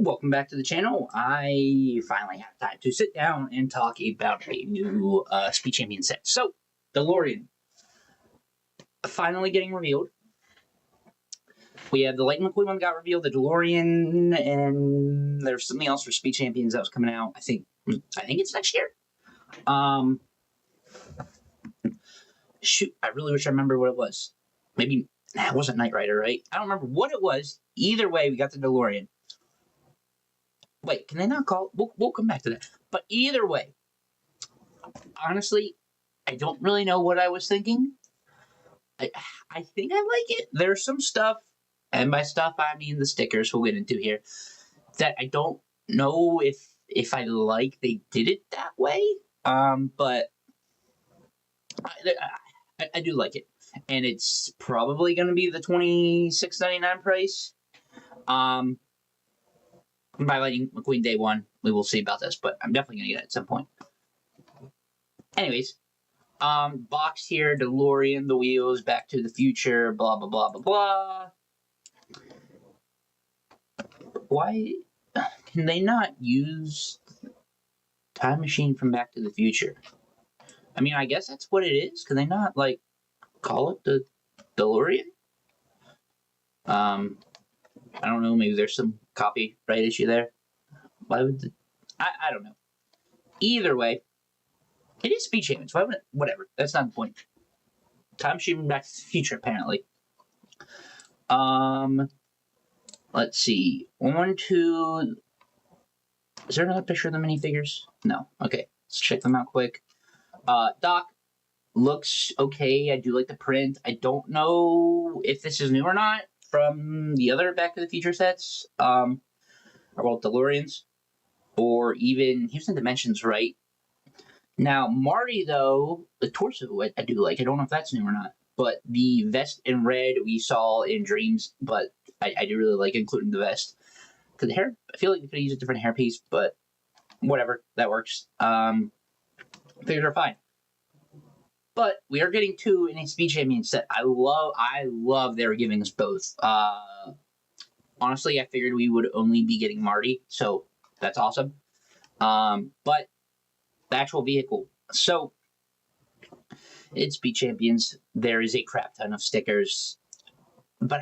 Welcome back to the channel. I finally have time to sit down and talk about a new Speed Champion set. So, DeLorean finally getting revealed. We have the Lightning McQueen one got revealed, the DeLorean, and there's something else for Speed Champions that was coming out. I think it's next year. Shoot, I really wish I remember what it was. Maybe it wasn't Knight Rider, right? I don't remember what it was. Either way, we got the DeLorean. Wait, can they not call it? We'll come back to that. But either way, honestly, I don't really know what I was thinking. I think I like it. There's some stuff, and by stuff I mean the stickers we'll get into here, that I don't know if I like they did it that way. But I do like it. And it's probably going to be the $26.99 price. By Lightning McQueen Day 1, we will see about this, but I'm definitely going to get it at some point. Anyways, box here, DeLorean, the wheels, Back to the Future, blah, blah, blah, blah, blah. Why can they not use Time Machine from Back to the Future? I mean, I guess that's what it is. Can they not, like, call it the DeLorean? I don't know, maybe there's some copyright issue there. Why would I don't know. Either way, it is Speed Champions. Why would it? Whatever. That's not the point. Time Machine Back to the Future, apparently. Let's see. 1, 2. Is there another picture of the minifigures? No. Okay. Let's check them out quick. Doc looks okay. I do like the print. I don't know if this is new or not from the other Back to the Future sets, or well, DeLoreans, or even Houston Dimensions, right? Now, Marty, though, the torso, I do like. I don't know if that's new or not, but the vest in red we saw in Dreams, but I do really like including the vest. Because the hair, I feel like we could use a different hairpiece, but whatever, that works. Figures are fine. But we are getting two in a Speed Champion set. I love they were giving us both. Honestly, I figured we would only be getting Marty, so that's awesome. But the actual vehicle. So, it's Speed Champions. There is a crap ton of stickers. But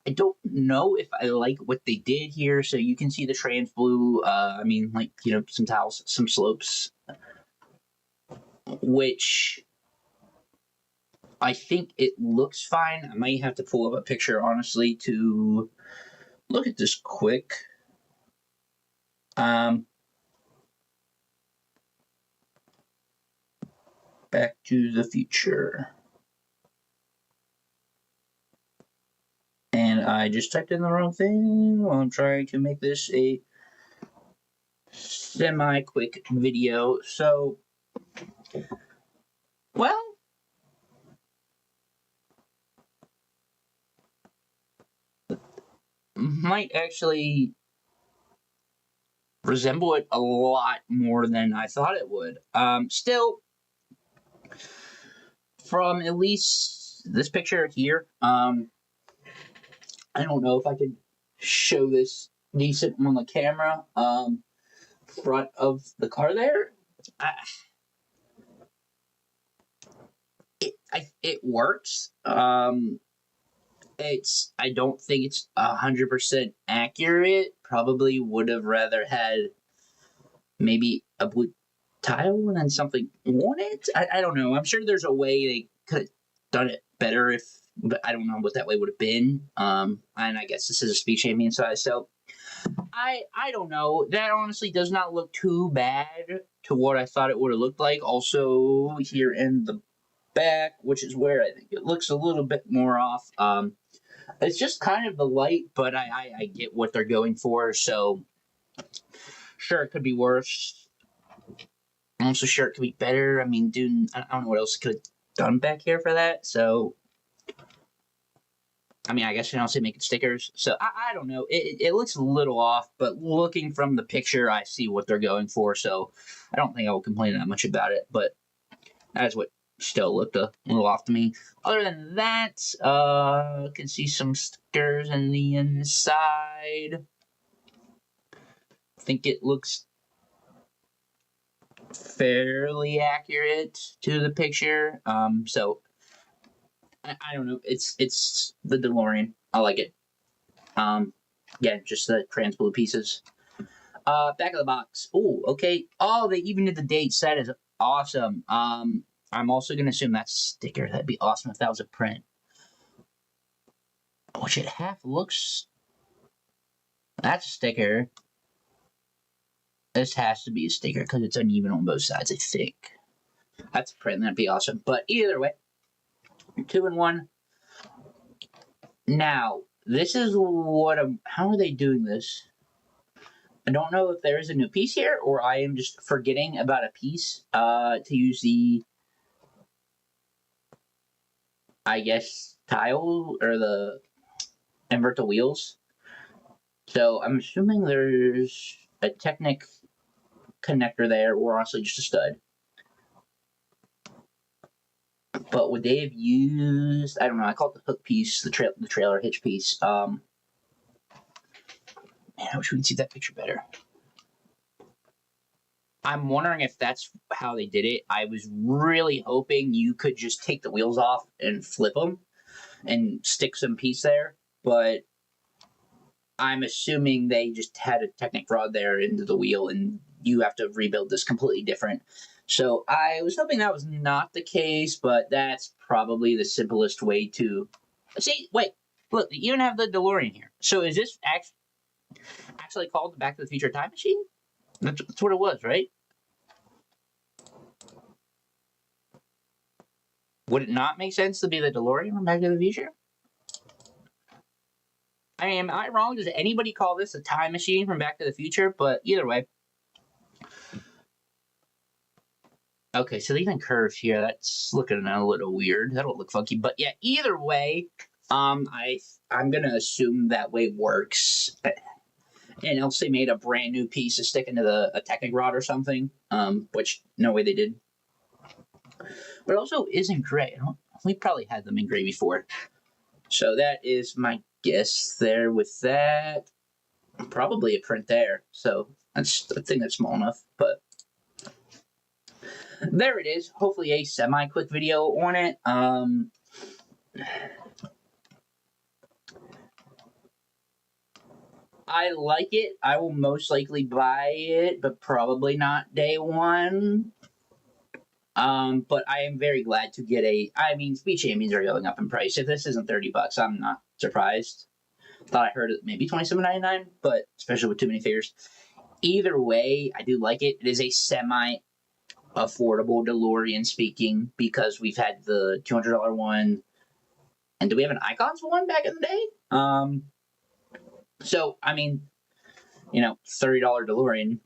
I don't know if I like what they did here. So you can see the trans blue. I mean, like, you know, some towels, some slopes. Which I think it looks fine. I might have to pull up a picture, honestly, to look at this quick. Back to the Future. And I just typed in the wrong thing while I'm trying to make this a semi-quick video. So, well, might actually resemble it a lot more than I thought it would. Still, from at least this picture here, I don't know if I could show this decent on the camera. Front of the car there, it works. I don't think it's 100% accurate. Probably would have rather had maybe a blue tile and then something on it. I don't know. I'm sure there's a way they could have done it better but I don't know what that way would have been. And I guess this is a Speed Champion size, so I don't know. That honestly does not look too bad to what I thought it would have looked like. Also, here in the back, which is where I think it looks a little bit more off. It's just kind of the light, but I get what they're going for. So, sure, it could be worse. I'm also sure it could be better. I mean, dude, I don't know what else could have done back here for that. So, I mean, I guess you can also make it stickers. So, I don't know. It looks a little off, but looking from the picture, I see what they're going for. So, I don't think I will complain that much about it. But that is what still looked a little off to me. Other than that, can see some stickers in the inside. I think it looks fairly accurate to the picture. So I don't know. It's the DeLorean. I like it. Again, just the trans blue pieces. Back of the box. Oh, okay. Oh, they even did the date. That is awesome. I'm also gonna assume that's a sticker. That'd be awesome if that was a print. Which it half looks. That's a sticker. This has to be a sticker because it's uneven on both sides, I think. That's a print. That'd be awesome. But either way, 2-in-1. Now, this is what how are they doing this? I don't know if there is a new piece here or I am just forgetting about a piece to use the, I guess, tile or the invert the wheels. So I'm assuming there's a Technic connector there or honestly just a stud. But would they have used, I don't know, I call it the hook piece, the trailer hitch piece. Man, I wish we could see that picture better. I'm wondering if that's how they did it. I was really hoping you could just take the wheels off and flip them and stick some piece there. But I'm assuming they just had a Technic rod there into the wheel and you have to rebuild this completely different. So I was hoping that was not the case, but that's probably the simplest way to... See, wait, look, you even have the DeLorean here. So is this actually called the Back to the Future Time Machine? That's what it was, right? Would it not make sense to be the DeLorean from Back to the Future? I mean, am I wrong? Does anybody call this a time machine from Back to the Future? But either way. Okay, so even curves here, that's looking a little weird. That'll look funky. But yeah, either way, I'm gonna assume that way works. And else they made a brand new piece to stick into a Technic rod or something. Which no way they did. But it also isn't gray. We probably had them in gray before. So that is my guess there with that. Probably a print there. So that's, I think that's small enough. But there it is. Hopefully a semi-quick video on it. I like it. I will most likely buy it, but probably not day one. But I am very glad to get I mean, Speed Champions are going up in price. If this isn't $30, I'm not surprised. Thought I heard it maybe $27.99, but especially with too many figures. Either way, I do like it. It is a semi-affordable DeLorean speaking because we've had the $200 one. And do we have an Icons one back in the day? So, I mean, you know, $30 DeLorean,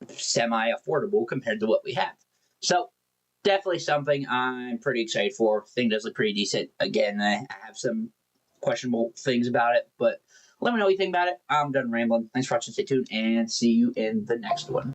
semi-affordable compared to what we have. So, definitely something I'm pretty excited for. Thing does look pretty decent. Again, I have some questionable things about it, but let me know what you think about it. I'm done rambling. Thanks for watching. Stay tuned, and see you in the next one.